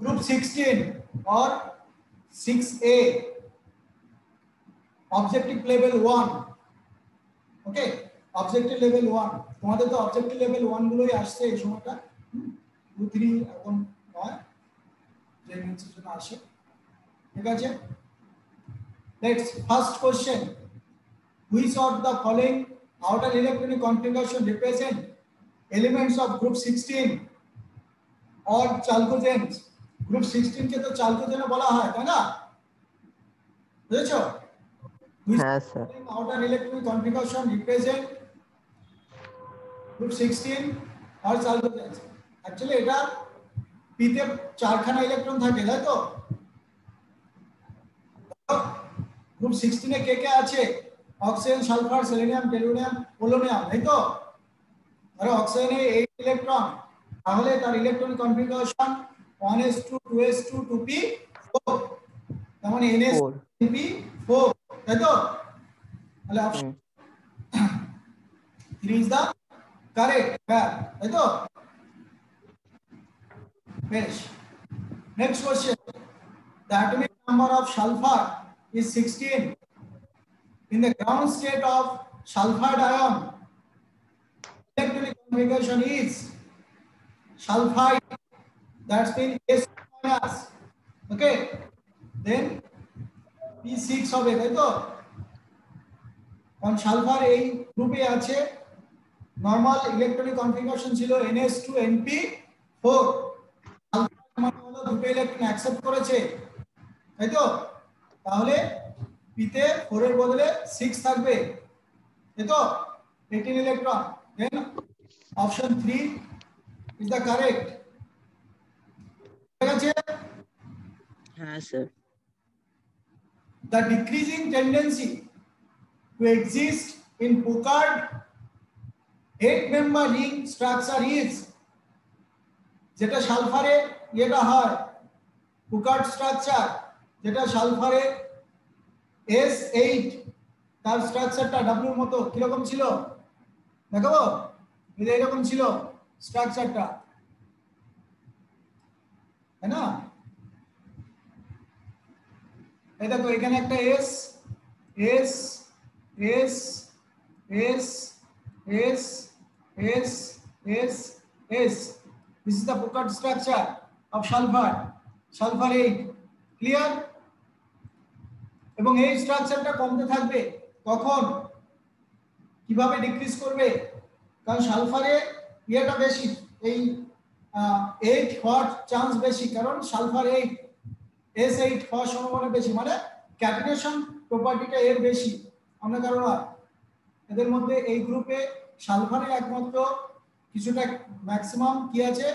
Group 16 और 6A objective level 1 ওকে objective level 1 তোমাদের তো অবজেক্টিভ লেভেল 1 গুলোই আসছে এই সময়টা 2 3 এখন নয় যে নিচের জন্য আসে ঠিক আছে let's first question which of the following outer electronic configuration represent elements of group 16 or chalcogens group 16 কে তো chalcogen বলা হয় তাই না বুঝেছো হ্যাঁ sir outer electronic configuration represent group 16 or chalcogens actually এটা p তে চারখানা ইলেকট্রন থাকে তাই তো গ্রুপ 16 এ কে কে আছে oxygen sulphur selenium tellurium polonium তাই তো ধরো অক্সিজেনে 8 ইলেকট্রন তাহলে তার electronic configuration 1s2 2s2 2p4 তার মানে ns2p4 তাই তো তাহলে অপশন 3 ইজ দা কারেক্ট তাই তো বেশ next question the atomic number of sulfur is 16 in the ground state of sulfide ion electronic configuration is sulfide that's been S minus okay then p6 হবে তাই তো কারণ সালফার এই গ্রুপে আছে নরমাল ইলেকট্রনিক কনফিগারেশন ছিল ns2np4 সালফার মানে হলো দুটো ইলেকট্রন অ্যাকসেপ্ট করেছে তাই তো তাহলে p তে 4 এর বদলে 6 থাকবে তাই তো 18 electron then option 3 is the correct ঠিক আছে হ্যাঁ sir the decreasing tendency to exist in Pucard 8-member ring structure is যেটা সালফারে এটা হয় Pucard structure যেটা সালফারে S8 তার স্ট্রাকচারটা W মতো কি রকম ছিল দেখাবো এটা এরকম ছিল স্ট্রাকচারটা তাই না এই দেখো এখানে একটা S S S S S S S S this is the Pucard structure of sulfur sulfur 8 clear এবং এই স্ট্রাকচারটা কমতে থাকবে কখন কিভাবে ডিক্রিজ করবে কারণ সালফারে ইয়েটা বেশি এই 8 হওয়ার চান্স বেশি কারণ সালফার 8 S8 হওয়ার সম্ভাবনা বেশি মানে ক্যাটিনেশন প্রপার্টিটা এর বেশি অন্য কারণ না এদের মধ্যে এই গ্রুপে সালফারের একমাত্র কিছুটা ম্যাক্সিমাম কি আছে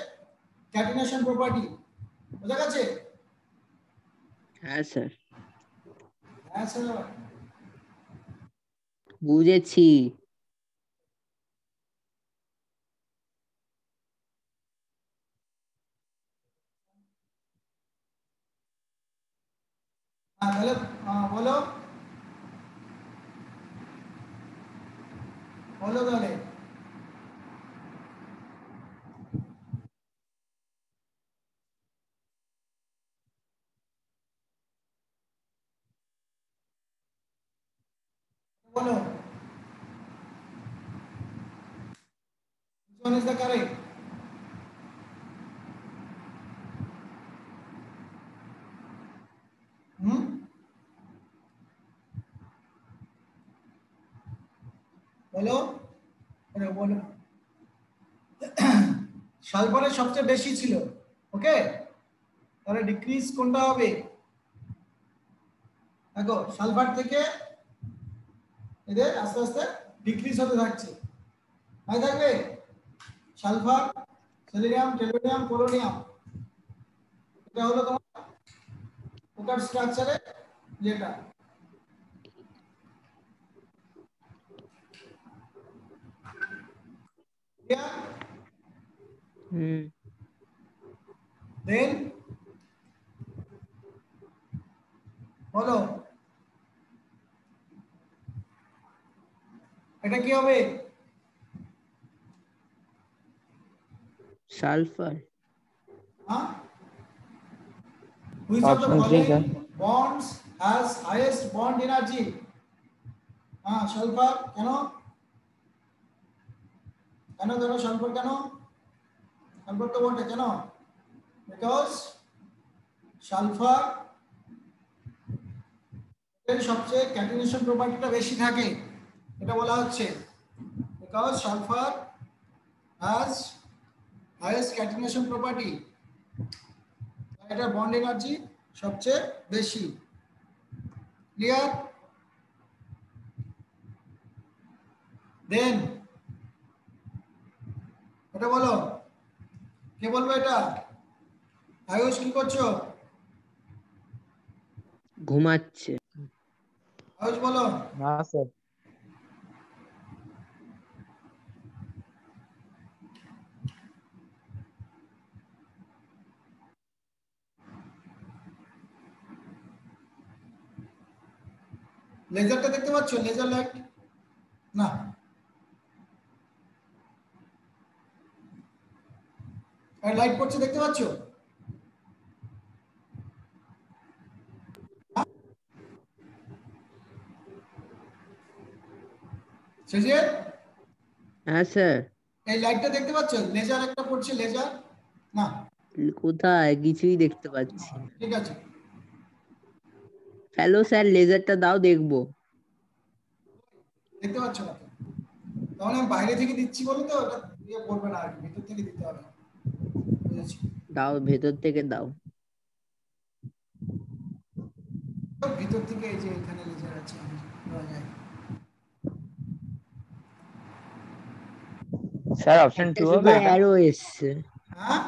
ক্যাটিনেশন প্রপার্টি বুঝা গেছে হ্যাঁ স্যার হ্যাঁ স্যার বুঝেছি তাহলে বলো বলো তাহলে বলো which one is the correct বলো আরে বলো সালফারের সবচেয়ে বেশি ছিল ওকে তাহলে ডিক্রিজ কোনটা হবে দেখো সালফার থেকে এদের আস্তে আস্তে ডিক্রিজ হতে থাকছে তাই থাকবে সালফার সেলেনিয়াম টেলুরিয়াম পোলোনিয়াম এটা হলো তোমার ওটার স্ট্রাকচারে যেটা দেন বলো এটা কি হবে সালফার হ্যাঁ Which of the Option 3, sir. following bonds has highest bond energy? Sulphur কেন কেন কেন সালফার কেন সালফার তো বলতে কেন বিকজ সালফার এর সবচেয়ে ক্যাটিনেশন প্রপার্টিটা বেশি থাকে এটা বলা হচ্ছে because sulphur has highest catenation property এটা বন্ড এনার্জি সবচেয়ে বেশি ক্লিয়ার দেন এটা বলো কে বলবো এটা আয়ুষ কি করছো ঘুমাচ্ছে। আয়ুষ বলো না স্যার। লেজারটা দেখতে পাচ্ছ লেজার লাইট না আর লাইট পড়ছে দেখতে পাচ্ছ সজিত হ্যাঁ স্যার। এই লাইটটা দেখতে পাচ্ছ লেজার একটা পড়ছে লেজার না কোথায় কিছুই দেখতে পাচ্ছি না। ঠিক আছে হ্যালো স্যার, লেজারটা দাও দেখবো। দেখতে পাচ্ছ না তাহলে আমি বাইরে থেকে দিচ্ছি বলে তো ওটা দিয়ে পড়বে না আর কি ভিতর থেকে দিতে হবে বুঝেছি দাও, ভেতর থেকে দাও। ভিতর থেকে এই যে এখানে লেজার আছে দেওয়া যায় স্যার অপশন 2 হবে এটা? অ্যারো এসছে, হ্যাঁ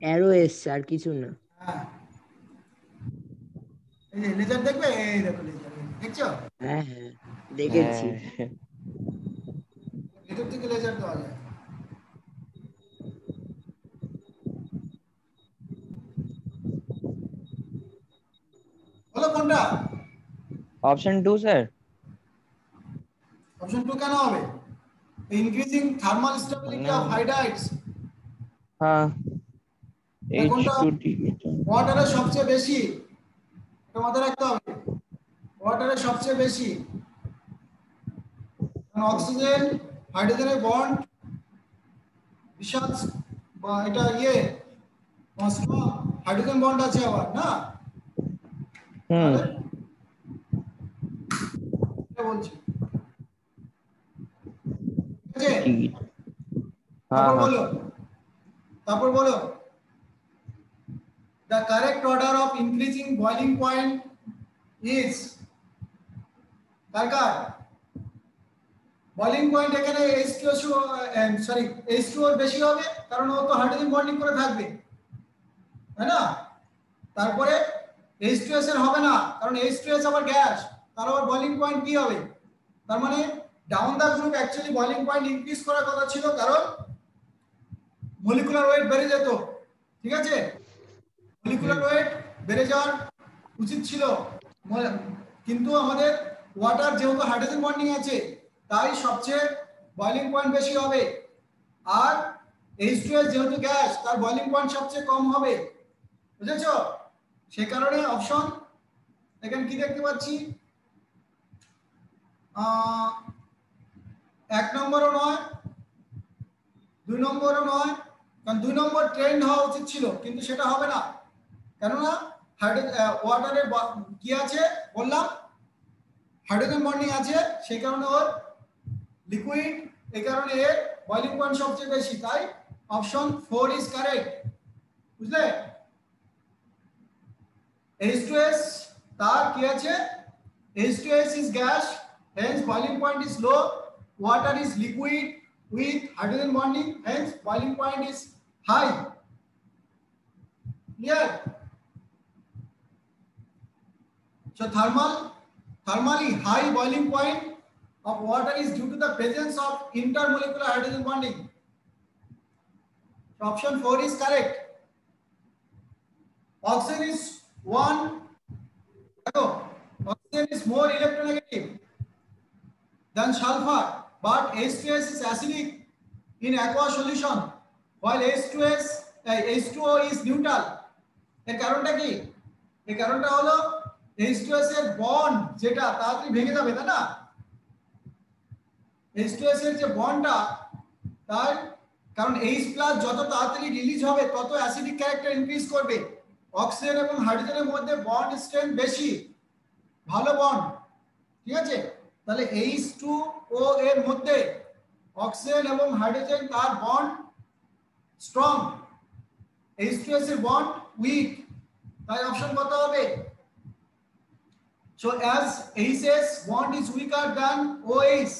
অ্যারো এসছে আর কিছু না। হ্যাঁ এই যে লেজার দেখবে এই দেখো লেজার দেখছো হ্যাঁ হ্যাঁ দেখেছি। হ্যাঁ। ভিতর থেকে লেজার দেওয়া যায় বলো কোনটা অপশন 2 স্যার। অপশন 2 কেন হবে ইনক্রিজিং থার্মাল স্টেবিলিটি অফ হাইড্রাইডস হ্যাঁ কোনটা H2D ওয়াটারের সবচেয়ে বেশি তোমাদের রাখতে হবে ওয়াটারের সবচেয়ে বেশি কারণ অক্সিজেন হাইড্রোজেনের বন্ড বিশাল বা এটা স্ট্রং হাইড্রোজেন বন্ড আছে আবার না হুম এটা বলছি ঠিক আছে ঠিক। হ্যাঁ তারপর বলো the correct order of increasing boiling point is car boiling point এখানে H2O বেশি হবে কারণ ও তো হাইড্রোজেন বন্ডিং করে থাকবে তাই না তারপরে H2S এর হবে না কারণ H2S আবার গ্যাস তার আবার boiling point কি হবে তার মানে down the group actually boiling point increase করার কথা ছিল কারণ মলিকুলার ওয়েট বেড়ে যেত ঠিক আছে মলিকুলার ওয়েট বেড়ে যাওয়ার উচিত ছিল কিন্তু আমাদের ওয়াটার যেহেতু হাইড্রোজেন বন্ডিং আছে তাই সবচেয়ে বয়লিং পয়েন্ট বেশি হবে আর H2S যেহেতু গ্যাস তার বয়লিং পয়েন্ট সবচেয়ে কম হবে বুঝেছো সেই কারণে অপশন এখানে কি দেখতে পাচ্ছি 1 নম্বরও নয় 2 নম্বরও নয় কারণ 2 নম্বর ট্রেন্ড হওয়া উচিত ছিল কিন্তু সেটা হবে না কেননা ওয়াটারের কি আছে বললাম হাইড্রোজেন বন্ডিং আছে সেই কারণে ওর লিকুইড এই কারণে এর বয়লিং পয়েন্ট সবচেয়ে বেশি তাই অপশন 4 ইজ কারেক্ট বুঝলে H2S তার কি আছে H2S is gas hence boiling point is low water is liquid with hydrogen bonding hence boiling point is high clear so thermally high boiling point of water is due to the presence of intermolecular hydrogen bonding so option 4 is correct oxygen is oxygen is more electronegative than sulfur but H2S is acidic in aqueous solution while H2O is neutral এর কারণটা কি? এর কারণটা হলো H2S এর bond যেটা তাড়াতাড়ি ভেঙে যাবে, তাই না? H2S এর যে বন্ডটা, তার কারণ H+ যত তাড়াতাড়ি রিলিজ হবে তত অ্যাসিডিক ক্যারেক্টার ইনক্রিজ করবে। অক্সিজেন এবং হাইড্রোজেনের মধ্যে বন্ড স্ট্রেংথ বেশি, ভালো বন্ড, ঠিক আছে? তাহলে H2O এর মধ্যে অক্সিজেন এবং হাইড্রোজেন তার বন্ড স্ট্রং, H2S এর বন্ড উইক, তাই অপশন কত হবে? So as HS bond is weaker than OH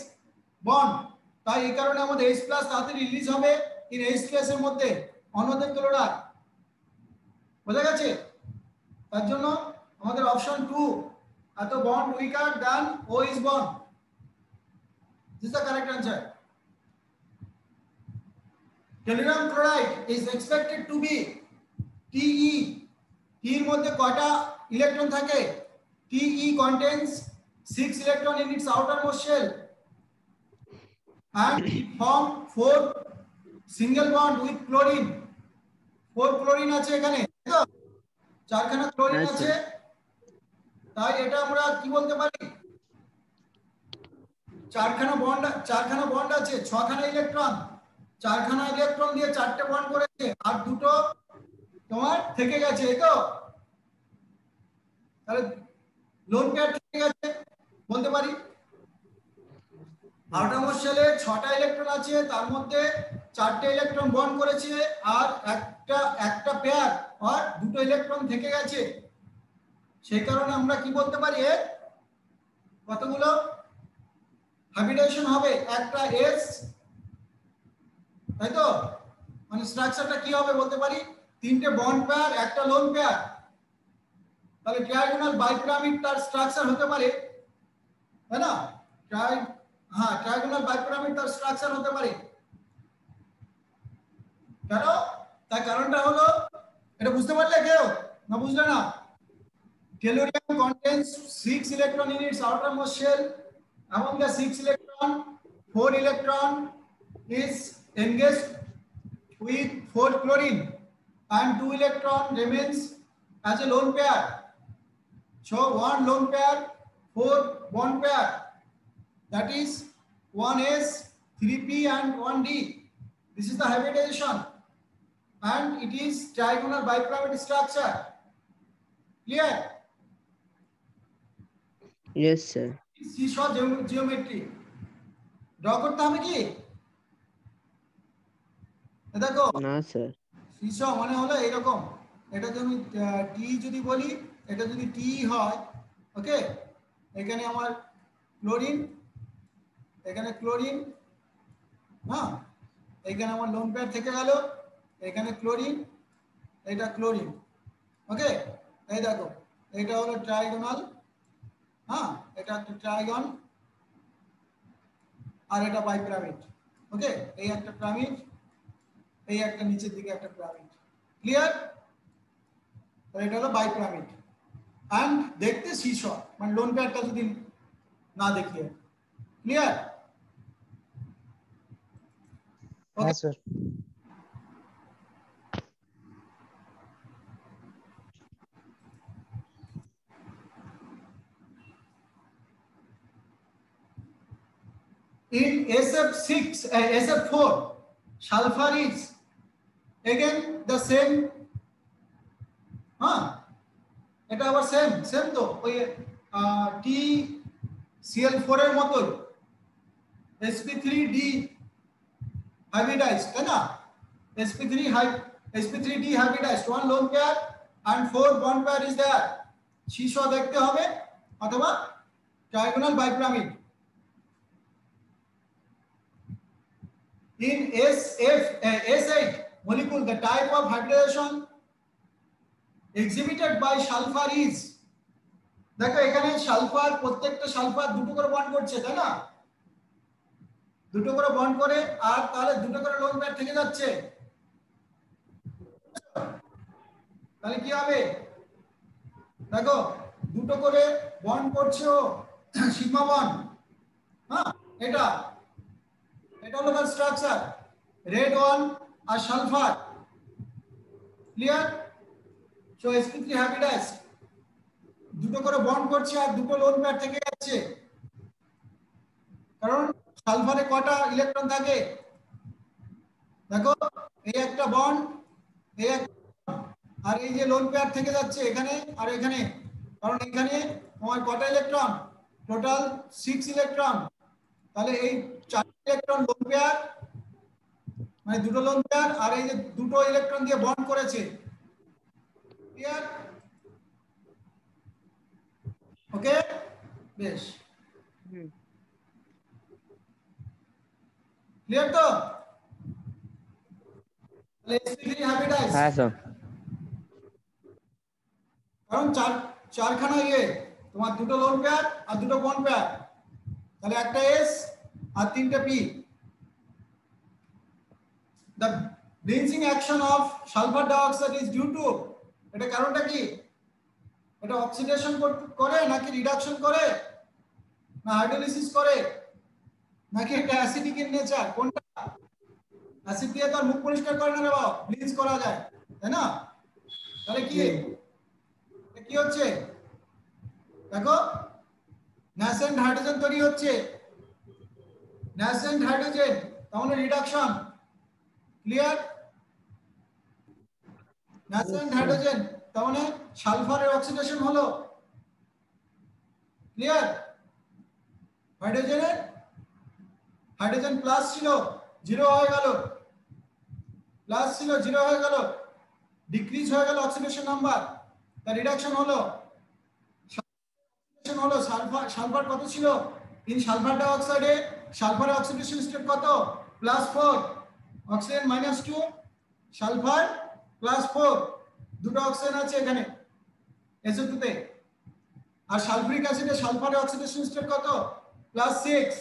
bond, তাই এই কারণে আমাদের H+ তাড়াতাড়ি রিলিজ হবে in H2S এর মধ্যে অন্যদের তুলনায়। বোঝা গেছে? তার জন্য আমাদের অপশন 2, এত bond weaker than OH bond. This is the correct answer. Tellurium chloride is expected to be Te, T এর মধ্যে কয়টা ইলেকট্রন থাকে? Te contains 6 electrons in its outermost shell and it form 4 single bond with chlorine. 4 chlorine আছে এখানে, তো চারখানা chlorine আছে, তাই এটা আমরা কি বলতে পারি? চারখানা বন্ড আছে, 6খানা ইলেকট্রন, 4খানা ইলেকট্রন দিয়ে 4টে বন্ড করেছে আর দুটো তোমার থেকে গেছে, এই তো। তাহলে লোন পেয়ার থেকে গেছে বলতে পারি। আউটারমোস্ট শেলে 6টা ইলেকট্রন আছে, তার মধ্যে 4টে ইলেকট্রন বন্ড করেছে আর একটা পেয়ার আর দুটো ইলেকট্রন থেকে গেছে, সেই কারণে আমরা কি বলতে পারি? এর কতগুলো হাইব্রিডেশন হবে? একটা এস, তাই তো? মানে স্ট্রাকচারটা কি হবে বলতে পারি? 3টে বন্ড পেয়ার, একটা লোন পেয়ার। তাহলে ট্রায়াগোনাল বাইপিরামিড তার স্ট্রাকচার হতে পারে, তাই না? ট্রায়াগোনাল বাইপিরামিড তার স্ট্রাকচার হতে পারে। কেন? তার কারণটা হলো, এটা বুঝতে পারলে কেউ না বুঝলে না? Tellurium contains 6 electron in its outermost shell. Among the 6 electron, 4 electron is engaged with 4 chlorine and 2 electron remains as a lone pair. So 1 lone pair, 4 bond pair, that is 1s, 3p and 1d. This is the hybridization and it is trigonal bipyramid structure. Clear? Yes sir. seesaw geometry draw করতে হবে কি? দেখো না sir. seesaw মানে হলো এরকম, এটা যদি টি যদি বলি, এটা যদি টি হয়, ওকে, এখানে আমার ক্লোরিন, এখানে ক্লোরিন, হ্যাঁ, এখানে আমার লোন পেয়ার থেকে গেল, এখানে ক্লোরিন, এটা ক্লোরিন, ওকে। এই দেখো এটা হলো ট্রাইগোনাল, হ্যাঁ, এটা একটা ট্রাইগন আর এটা বাইপিরামিড, ওকে। এই একটা পিরামিড, এই একটা নিচের দিকে একটা পিরামিড, ক্লিয়ার? তো এটা হলো বাইপিরামিড এন্ড দেখতে সিস, মানে লোন পেয়ারটা যদি না দেখিয়ে, ক্লিয়ার? হ্যাঁ sir. In SF6, SF4, sulfur is again the same, হ্যাঁ, এটা আবার সেম তো ওই টি Cl4 এর মতই sp3d hybridized, তাই না? sp3d hybridized, one lone pair and 4 bond pair is there. শীর্ষ দেখতে হবে অথবা trigonal bipyramid. In S8 molecule, the type of hybridization exhibited by sulfur is, দেখো এখানে সালফার, প্রত্যেকটা সালফার দুটো করে বন্ড করছে, তাই না? দুটো করে বন্ড করে আর তাহলে দুটো করে লোন পেয়ার থেকে যাচ্ছে, তাহলে কি হবে? দেখো দুটো করে বন্ড করছে ও সিগমা বন্ড, হ্যাঁ, এটা হলো তার স্ট্রাকচার, রেড ওয়ান আর সালফার, ক্লিয়ার? সো sp3 হ্যাবিটাস দুটো করে বন্ড করছে আর দুটো লোন পেয়ার থেকে যাচ্ছে, কারণ সালফারে কটা ইলেকট্রন থাকে দেখো, এই একটা বন্ড, এই একটা, আর এই যে লোন পেয়ার থেকে যাচ্ছে এখানে আর এখানে, কারণ এখানে তোমার কটা ইলেকট্রন, টোটাল 6 ইলেকট্রন, তাহলে এই 4 ইলেকট্রন লোন পেয়ার, মানে দুটো লোন পেয়ার, আর এই যে দুটো ইলেকট্রন দিয়ে বন্ড করেছে, ক্লিয়ার? ওকে, বেশ, ক্লিয়ার তো? তাহলে sp3 হ্যাবিটাস, হ্যাঁ স্যার। কারণ চারখানা ইয়ে, তোমার দুটো লোন পেয়ার আর দুটো বন্ড পেয়ার, তাহলে একটা এস আর তিনটা P. The benzene action of sulfur dioxide is due to, এটা কারণটা কি? এটা অক্সিডেশন করে নাকি রিডাকশন করে না হাইড্রোলিসিস করে নাকি এটা অ্যাসিডিক ইন নেচার? কোনটা? অ্যাসিড দিয়ে তো মুখ পরিষ্কার করে না রে বাবা, ব্লিচ করা যায়, তাই না? তাহলে কি কি হচ্ছে দেখো, ন্যাসেন্ট হাইড্রোজেন তৈরি হচ্ছে, ন্যাসেন্ট হাইড্রোজেন তাহলে রিডাকশন, ক্লিয়ার? ন্যাসেন্ট হাইড্রোজেন তাহলে সালফারের অক্সিডেশন হলো, ক্লিয়ার? হাইড্রোজেন প্লাস ছিল 0 হয়ে গেল, প্লাস ছিল 0 হয়ে গেল, ডিক্রিজ হয়ে গেল অক্সিডেশন নাম্বার, তার রিডাকশন হলো, সালফার কত ছিল ইন সালফার ডাইঅক্সাইডে, সালফারের অক্সিডেশন স্টেট কত? +4, অক্সিজেন -2, সালফার +4, দুটো অক্সিজেন আছে এখানে SO2 তে, আর সালফিউরিক অ্যাসিডে সালফারের অক্সিডেশন স্টেট কত? +6,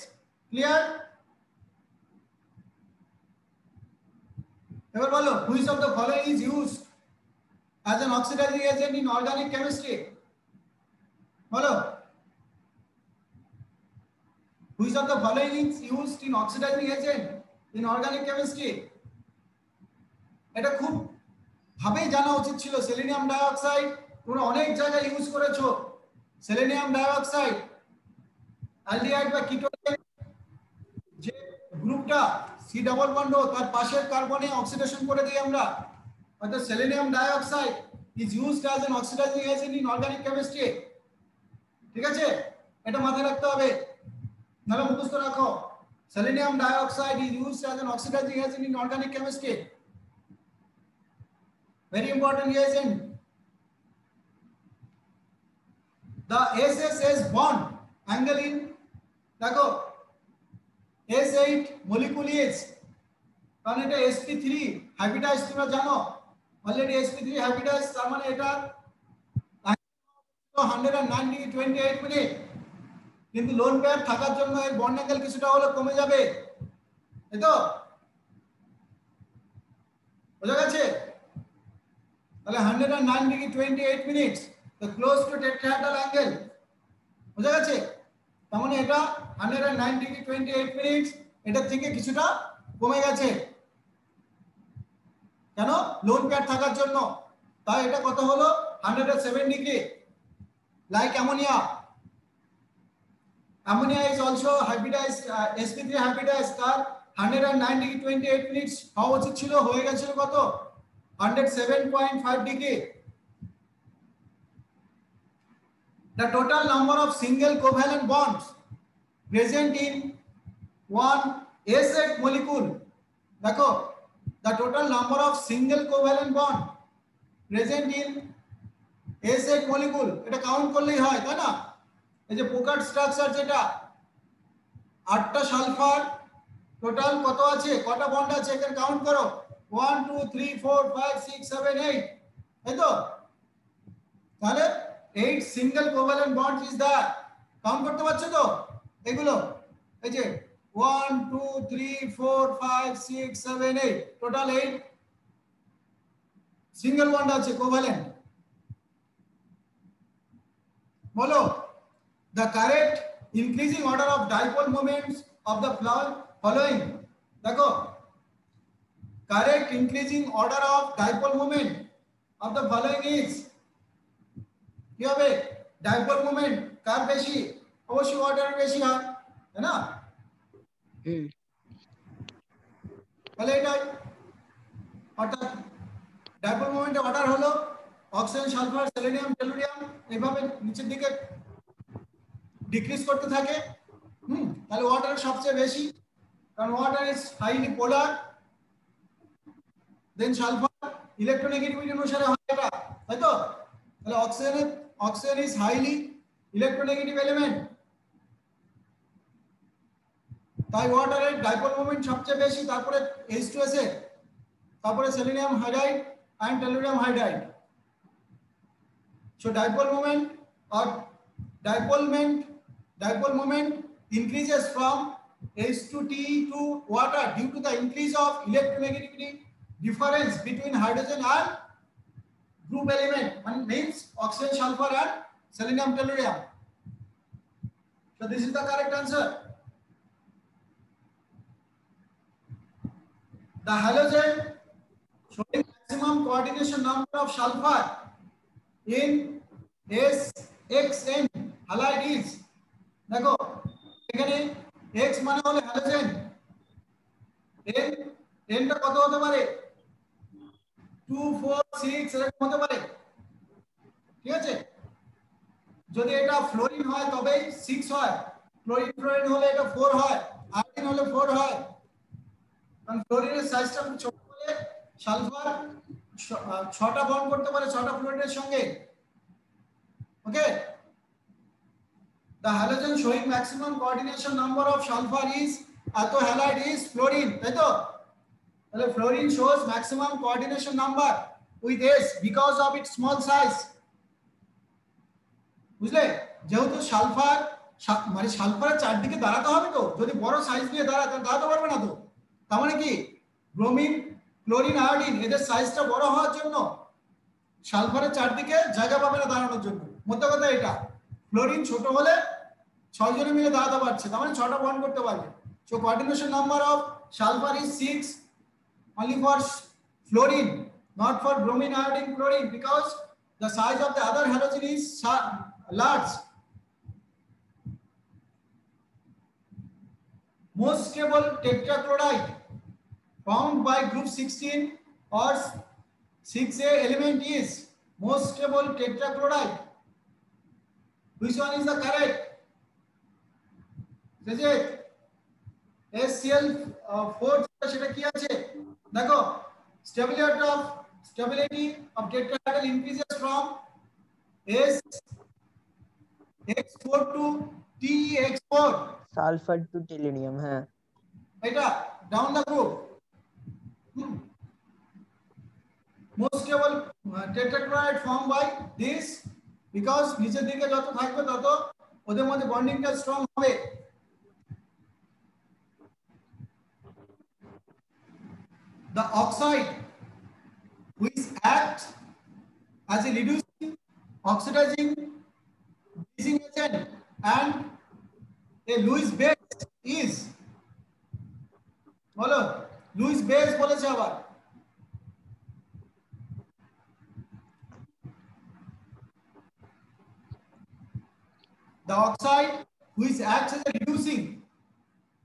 ক্লিয়ার? এবার বলো, which of the following is used as an oxidizing agent in organic chemistry? বলো, which of the following is used in oxidizing agent in organic chemistry? এটা খুব ভাবেই জানা উচিত ছিল। সেলেনিয়াম ডাইঅক্সাইড তোমরা অনেক জায়গায় ইউজ করেছো। সেলেনিয়াম ডাইঅক্সাইড অ্যালডিহাইড বা কিটোনের যে গ্রুপটা সি ডাবল বন্ড তার পাশের কার্বনে অক্সিডেশন করে দিই আমরা, অর্থাৎ selenium dioxide is used as an oxidising agent in organic chemistry. ঠিক আছে, এটা মাথায় রাখতে হবে, নাহলে মুখস্থ রাখো। Selenium dioxide is used as an oxidising agent in organic chemistry, very important reagent. The SSS bond angle in দেখো S8 molecule is, কারণ এটা sp3 হাইব্রিডাইজ, তোমরা জানো অলরেডি sp3 হাইব্রিডাইজ, তার মানে এটা 109°28 মিনিট, কিন্তু লোন পেয়ার থাকার জন্য এর বন্ড অ্যাঙ্গেল কিছুটা হলে কমে যাবে, তাই তো? বোঝা গেছে? তাহলে 109°28 মিনিটস, তো ক্লোজ টু টেট্রাহেড্রাল অ্যাঙ্গেল, বোঝা গেছে? তার মানে এটা 109°28 মিনিটস, এটা থেকে কিছুটা কমে গেছে, কেন? লোন পেয়ার থাকার জন্য। তাই এটা কত হলো? 107°। Like ammonia, ammonia is also hybridise, sp3 hybridise, তার 109°28 মিনিটস হওয়া উচিত ছিল, হয়ে গেছিল কত? 107.5°। The total number of single covalent bonds present in one S8 molecule, দেখো the total number of single covalent bond present in S8 molecule, এটা count করলেই হয়, তাই না? এই যে পোকার স্ট্রাকচার, যেটা 8টা সালফার, টোটাল কত আছে, কটা বন্ড আছে, এখানে কাউন্ট করো, 1 2 3 4 5 6 7 8, তাই তো? তাহলে 8 single covalent bonds is that, count করতে পারছো তো এগুলো? এই যে 1 2 3 4 5 6 7 8, টোটাল 8 সিঙ্গেল বন্ড আছে কোভ্যালেন্ট। বলো, the correct increasing order of dipole moments of the following, দেখো correct increasing order of dipole moment of the following is কি হবে ডাইপোল মোমেন্ট কার বেশি অবশ্যই ওয়াটারের বেশি হয় তাই না হুম তাহলে এটাই অর্থাৎ ডাইপোল মোমেন্টের অর্ডার হলো অক্সিজেন সালফার সেলেনিয়াম টেলুরিয়াম এইভাবে নিচের দিকে ডিক্রিজ করতে থাকে তাহলে ওয়াটার সবচেয়ে বেশি কারণ water is highly polar then sulphur electronegativity অনুসারে হয় এটা তাই তো তাহলে oxygen is highly electronegative element তাই ওয়াটারের ডাইপোল মোমেন্ট সবচেয়ে বেশি তারপরে H2S এর তারপরে selenium hydride and tellurium hydride so dipole moment increases from H2T to water due to the increase of electronegativity difference between hydrogen and group element means oxygen sulfur and selenium tellurium so this is the correct answer the halogen showing maximum coordination number of sulfur in SXN halide is দেখো এখানে X মানে হলো halogen N টা কত হতে পারে 2 4 6 এরকম হতে পারে ঠিক আছে যদি এটা ফ্লোরিন হয় তবে 6 হয় ফ্লোরিন হলে এটা 4 হয় আয়োডিন হলে 4 হয় কারণ ফ্লোরিনের সাইজটা ছোট হলে সালফার 6টা বন্ড করতে পারে 6টা ফ্লোরিনের সঙ্গে okay the halogen showing maximum coordination number of sulfur is ato halide is fluorine তাই তো তাহলে fluorine shows maximum coordination number with S because of its small size বুঝলে যেহেতু সালফার মানে সালফারের চারদিকে দাঁড়াতে হবে তো যদি বড় সাইজ নিয়ে দাঁড়াতে পারবে না তো তার মানে কি ব্রোমিন ক্লোরিন আয়োডিন এদের সাইজটা বড় হওয়ার জন্য সালফারের চারদিকে জায়গা পাবে না দাঁড়ানোর জন্য মোদ্দা কথা এটা ফ্লোরিন ছোট হলে 6 জনে মিলে দাঁড়াতে পারছে তার মানে 6টা বন্ড করতে পারবে so coordination number of sulphur is 6 only for fluorine not for bromine iodine chlorine because the size of the other halogen is large most stable tetrachloride found by group 16 or 6A element is most stable tetrachloride which one is the correct is it HCl4 সেটা কি আছে দেখো stability of tetrahedral increases from SX4 to TX4 sulphur to tellurium হ্যাঁ এটা down the group most stable tetrachloride formed by this because নিচের দিকে যত থাকবে তত ওদের মধ্যে বন্ডিংটা স্ট্রং হবে the oxide which act as a reducing oxidizing bleaching agent and a Lewis base is বলো লুইস বেস বলেছে আবার the oxide which acts as a reducing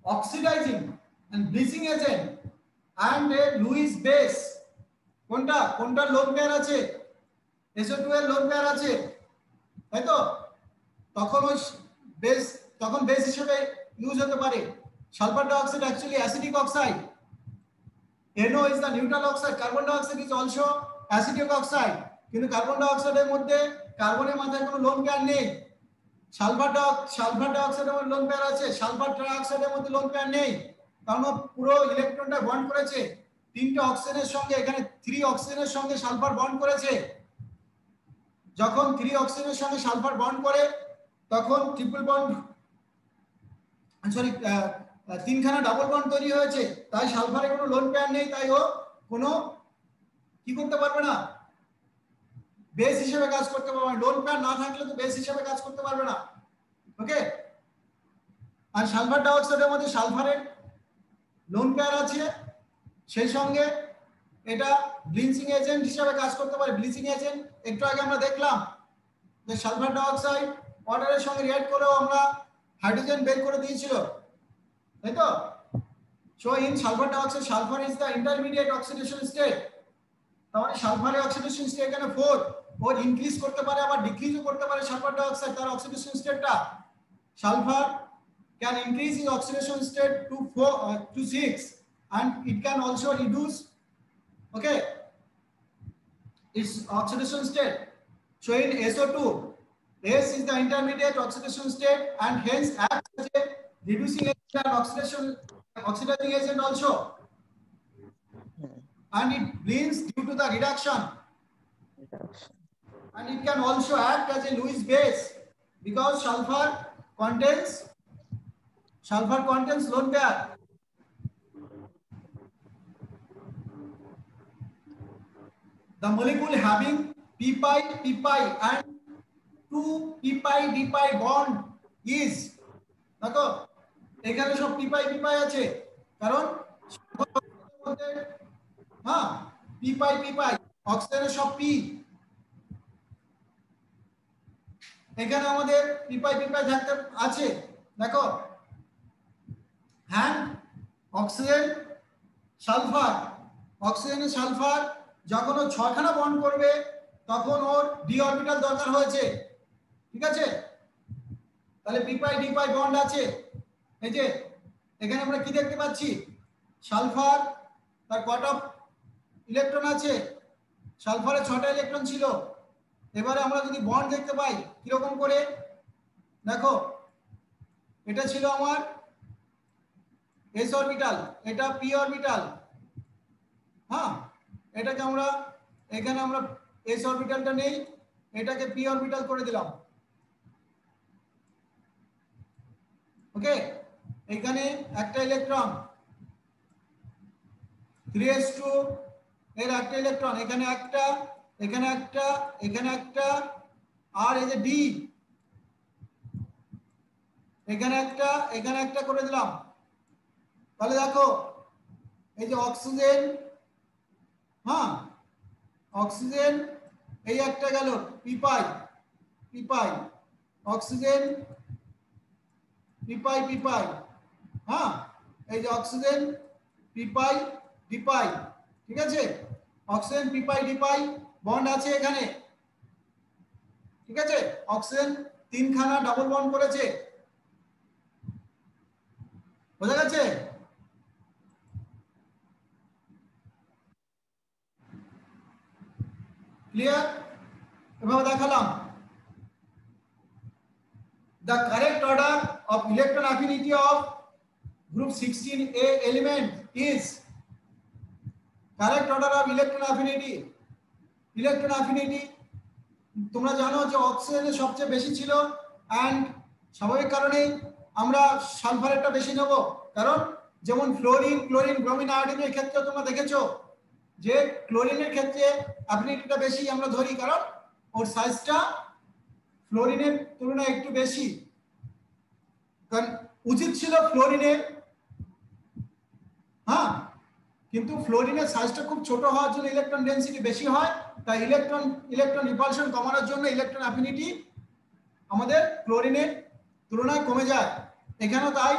oxidizing and bleaching agent and a Lewis base কোনটা lone pair আছে SO2 এর lone pair আছে তাই তো তখন বেস হিসেবে ইউজ হতে পারে sulphur dioxide actually acidic oxide NO is the neutral oxide carbon dioxide is also acidic oxide কিন্তু কার্বন ডাইঅক্সাইডের মধ্যে কার্বনের মাথায় কোনো লোন পেয়ার নেই সালফার ডাইঅক্সাইডের মধ্যে লোন পেয়ার আছে সালফার ট্রাইঅক্সাইডের মধ্যে লোন পেয়ার নেই কারণ পুরো ইলেকট্রনটা বন্ড করেছে তিনটে অক্সিজেনের সঙ্গে এখানে 3 অক্সিজেনের সঙ্গে সালফার বন্ড করেছে যখন 3 অক্সিজেনের সঙ্গে সালফার বন্ড করে তখন ট্রিপল বন্ড সরি তিনখানা ডাবল বন্ড তৈরি হয়েছে তাই সালফারে কোনো লোন পেয়ার নেই তাই ও কোনো কি করতে পারবে না বেস হিসেবে কাজ করতে পারবে না লোন পেয়ার না থাকলে তো বেস হিসেবে কাজ করতে পারবে না ওকে আর সালফার ডাইঅক্সাইডের মধ্যে সালফারের লোন পেয়ার আছে সেই সঙ্গে এটা ব্লিচিং এজেন্ট হিসেবে কাজ করতে পারে ব্লিচিং এজেন্ট একটু আগে আমরা দেখলাম যে সালফার ডাইঅক্সাইড ওয়াটারের সঙ্গে রিঅ্যাক্ট করেও আমরা হাইড্রোজেন বের করে দিয়েছিল, তাই তো? So in sulfur dioxide, sulfur is the intermediate oxidation state. তাহলে সালফারের অক্সিডেশন স্টেট এখানে 4 ওর ইনক্রিজ করতে পারে আবার ডিক্রিজও করতে পারে সালফার ডাইঅক্সাইড তার অক্সিডেশন স্টেটটা। Sulphur can increase its oxidation state to 4 to 6 and it can also reduce, okay, its oxidation state. So in SO2, S is the intermediate oxidation state and hence acts as a reducing agent and oxidizing agent also, and it brings due to the reduction, and it can also act as a Lewis base because sulfur contains lone pair. The molecule having p pi and 2 p pi d pi bond is, দেখো এখানে সব p pi আছে কারণ হ্যাঁ p pi অক্সিজেনের সব p, এখানে আমাদের p pi থাকতে আছে দেখো। হ্যাঁ অক্সিজেন সালফার, অক্সিজেনের সালফার যখন ও 6 খানা বন্ড করবে তখন ওর ডি অরবিটাল দরকার হয়েছে, ঠিক আছে? তাহলে p pi d pi bond আছে। এই যে এখানে আমরা কি দেখতে পাচ্ছি, সালফার তার কটা ইলেকট্রন আছে, সালফারে 6টা ইলেকট্রন ছিল। এবারে আমরা যদি বন্ড দেখতে পাই কিরকম করে, দেখো এটা ছিল আমার s অরবিটাল, এটা p অরবিটাল, হ্যাঁ এটাকে আমরা এখানে আমরা s অরবিটালটা নেই, এটাকে p অরবিটাল করে দিলাম, ওকে। এখানে একটা ইলেকট্রন 3s2 এর একটা ইলেকট্রন, এখানে একটা, এখানে একটা, এখানে একটা, আর এই যে d এখানে একটা করে দিলাম। তাহলে দেখো এই যে অক্সিজেন, হ্যাঁ অক্সিজেন এই একটা গেল p pi oxygen p pi, হ্যাঁ এই যে oxygen p pi d pi, ঠিক আছে? Oxygen p pi d pi bond আছে এখানে, ঠিক আছে? অক্সিজেন 3 খানা ডাবল বন্ড করেছে, বোঝা গেছে? ক্লিয়ার? এভাবে দেখালাম। The correct order of electron affinity of group 16A element is, correct order of electron affinity তোমরা জানো যে অক্সিজেনের সবচেয়ে বেশি ছিল এন্ড স্বাভাবিক কারণেই আমরা সালফারেরটা বেশি নেব, কারণ যেমন ফ্লোরিন, ক্লোরিন, ব্রোমিন, আয়োডিনের ক্ষেত্রে তোমরা দেখেছো যে ক্লোরিনের ক্ষেত্রে অ্যাফিনিটিটা বেশি আমরা ধরি কারণ ওর সাইজটা ফ্লোরিনের তুলনায় একটু বেশি। কারণ উচিত ছিল ফ্লোরিনের, হ্যাঁ কিন্তু ফ্লোরিনের সাইজটা খুব ছোট হওয়ার জন্য ইলেকট্রন ডেনসিটি বেশি হয়, তাই ইলেকট্রন রিপালশন কমানোর জন্য ইলেকট্রন অ্যাফিনিটি আমাদের ক্লোরিনের তুলনায় কমে যায়। এখানেও তাই,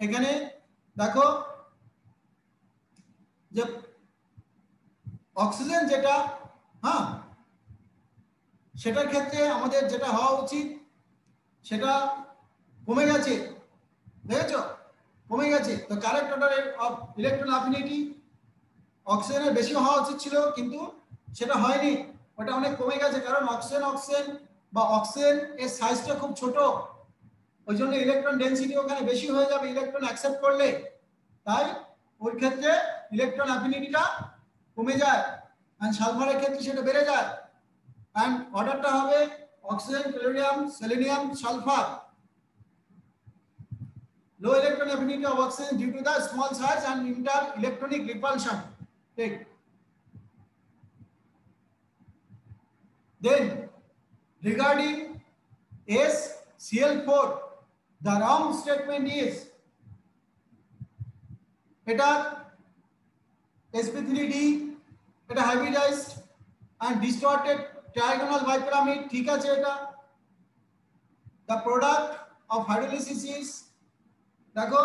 এখানে দেখো যে অক্সিজেন যেটা, হ্যাঁ সেটার ক্ষেত্রে আমাদের যেটা হওয়া উচিত সেটা কমে গেছে, দেখেছো কমে গেছে। তো correct order of electron affinity অক্সিজেনের বেশি হওয়া উচিত ছিল কিন্তু সেটা হয়নি, ওটা অনেক কমে গেছে কারণ অক্সিজেন এর সাইজটা খুব ছোট, ওই জন্য ইলেকট্রন ডেনসিটি ওখানে বেশি হয়ে যাবে ইলেকট্রন অ্যাকসেপ্ট করলে, তাই ওই ক্ষেত্রে ইলেকট্রন অ্যাফিনিটিটা কমে যায় আর সালফারের ক্ষেত্রে সেটা বেড়ে যায়। and অর্ডারটা হবে অক্সিজেন, ক্লোরিয়াম, selenium, sulphur. low electron affinity of oxygen due to the small size and inter-electronic repulsion. Take. Then regarding SCl4, the wrong statement is এটা sp3d, এটা hybridized and distorted trigonal bipyramid, ঠিক আছে? এটা the product of hydrolysis is, দেখো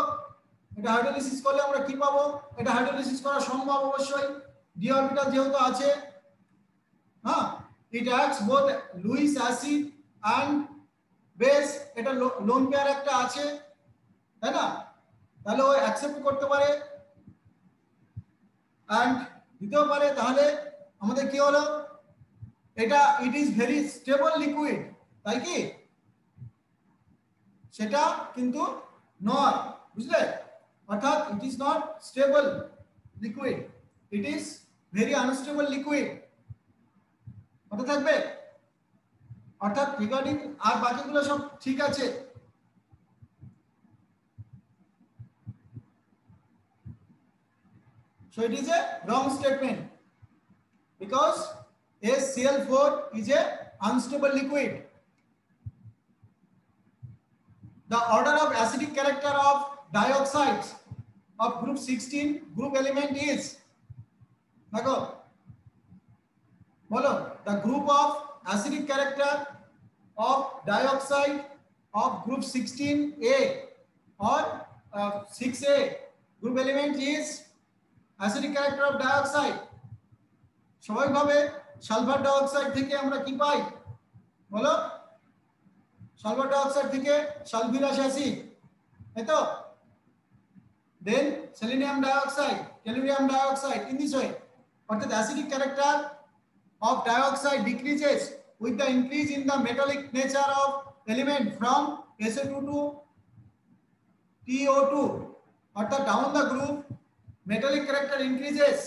এটা hydrolysis করলে আমরা কি পাবো, এটা হাইড্রোলিসিস করা সম্ভব অবশ্যই, ডি অরবিটাল যেহেতু আছে, হ্যাঁ, it acts both Lewis acid and base, এটা লোন পেয়ার একটা আছে, তাই না, তাহলে ও অ্যাকসেপ্ট করতে পারে এন্ড দিতেও পারে, তাহলে আমাদের কি হলো, এটা it is very stable liquid, তাই কি, সেটা কিন্তু নয়, বুঝলে, অর্থাৎ it is not stable liquid, it is very unstable liquid, মনে থাকবে, অর্থাৎ রিগার্ডিং আর বাকিগুলো সব ঠিক আছে। So it is a wrong statement because HCl4 is a unstable liquid. The order of acidic character of dioxides of group 16 group element is, देखो बोलो, the group of acidic character of dioxide of group 16A or 6A group element is acidic character of dioxide, স্বাভাবিকভাবে sulphur dioxide থেকে আমরা কি পাই বলো, sulphur dioxide থেকে sulphuric acid, তাই তো, then selenium dioxide, tellurium dioxide, in this way, অর্থাৎ acidic character of dioxide decreases with the increase in the metallic nature of element from SO2 to TO2, অর্থাৎ down the group metallic character increases,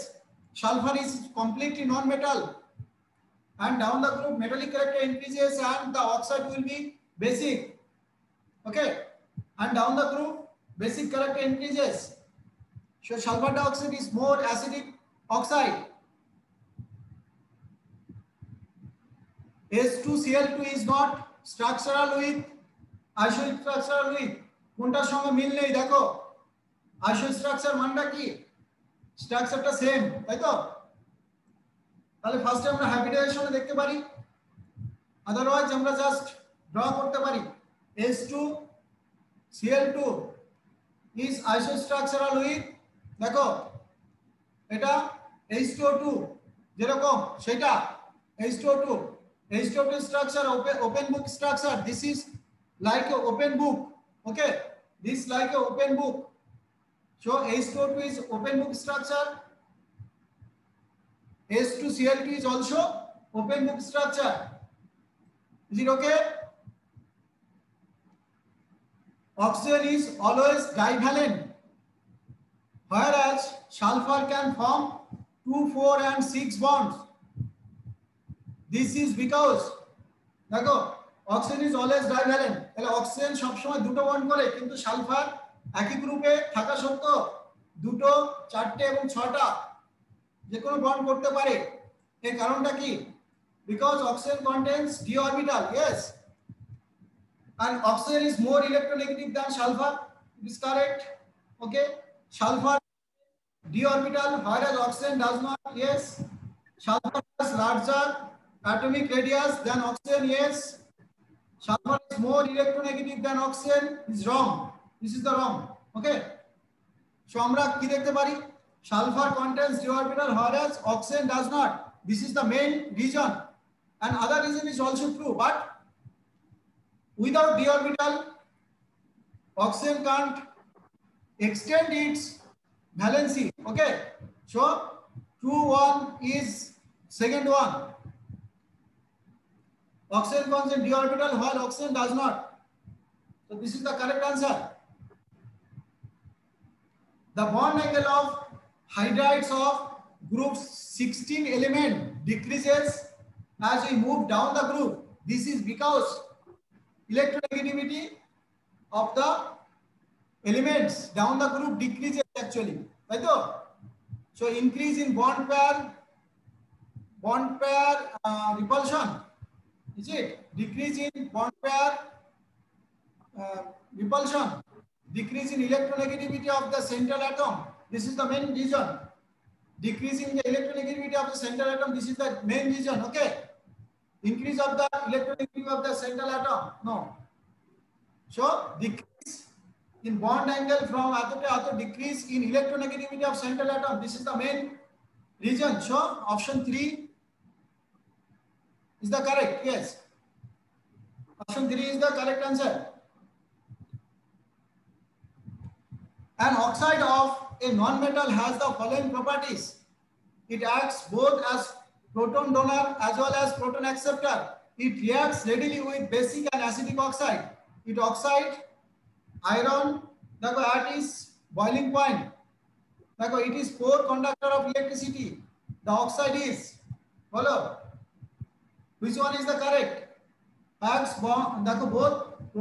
sulfur is completely non-metal, and down the group metallic character increases and the oxide will be basic, okay, and down the group basic character increases, so sulfur dioxide is more acidic oxide. H2Cl2 is not structural with isostructural with, কোনটার সঙ্গে মিল নেই, দেখো আইসোস্ট্রাকচার মানটা কি, স্ট্রাকচারটা same, তাই তো, তাহলে ফার্স্টে আমরা হাইব্রিডাইজেশনে দেখতে পারি, আদারওয়াইজ আমরা জাস্ট ড্র করতে পারি, H2Cl2 is isostructural with, দেখো এটা H2O2 যেরকম সেটা H2O2 structure, open book structure, this is like a open book, okay, this like a open book, so H2O2 is open book structure, H2Cl2 is also open book structure, is it okay? Oxygen is always divalent, whereas sulfur can form 2, 4 and 6 bonds. This is because দেখো oxygen is always divalent, তাহলে oxygen সব সময় দুটো bond করে, কিন্তু sulphur একই গ্রুপে থাকা সত্ত্বেও দুটো, চারটে এবং ছয়টা যে কোনো বন্ড করতে পারে, এর কারণটা কি, because oxygen contains d orbital, yes, and oxygen is more electronegative than sulfur, it is correct, okay, sulfur d orbital whereas oxygen does not, yes, sulfur has larger atomic radius than oxygen, yes, sulfur is more electronegative than oxygen, is wrong, this is the wrong, okay, so আমরা কি দেখতে পারি, sulfur contains d orbital whereas oxygen does not, this is the main reason, and other reason is also true, but without d orbital oxygen can't extend its valency, okay, so 2 1 is second one, oxygen contains d orbital while oxygen does not, so this is the correct answer. The bond angle of hydrides of group 16 element decreases as we move down the group, this is because electronegativity of the elements down the group decreases actually, right? So increase in bond pair repulsion, is it, decrease in bond pair repulsion, decrease in electronegativity of the central atom, this is the main reason, decreasing the electronegativity of the central atom, this is the main reason, okay, increase of the electronegativity of the central atom, no, So decrease in bond angle from atom to atom, decrease in electronegativity of central atom. This is the main reason. So option 3 is the correct. Yes, option 3 is the correct answer. An oxide of a non-metal has the following properties. It acts both as proton donor as well as proton acceptor. It reacts readily with basic and acidic oxide. It oxides iron at its boiling point. It is poor conductor of electricity. The oxide is follow. Which one is the correct? Acts both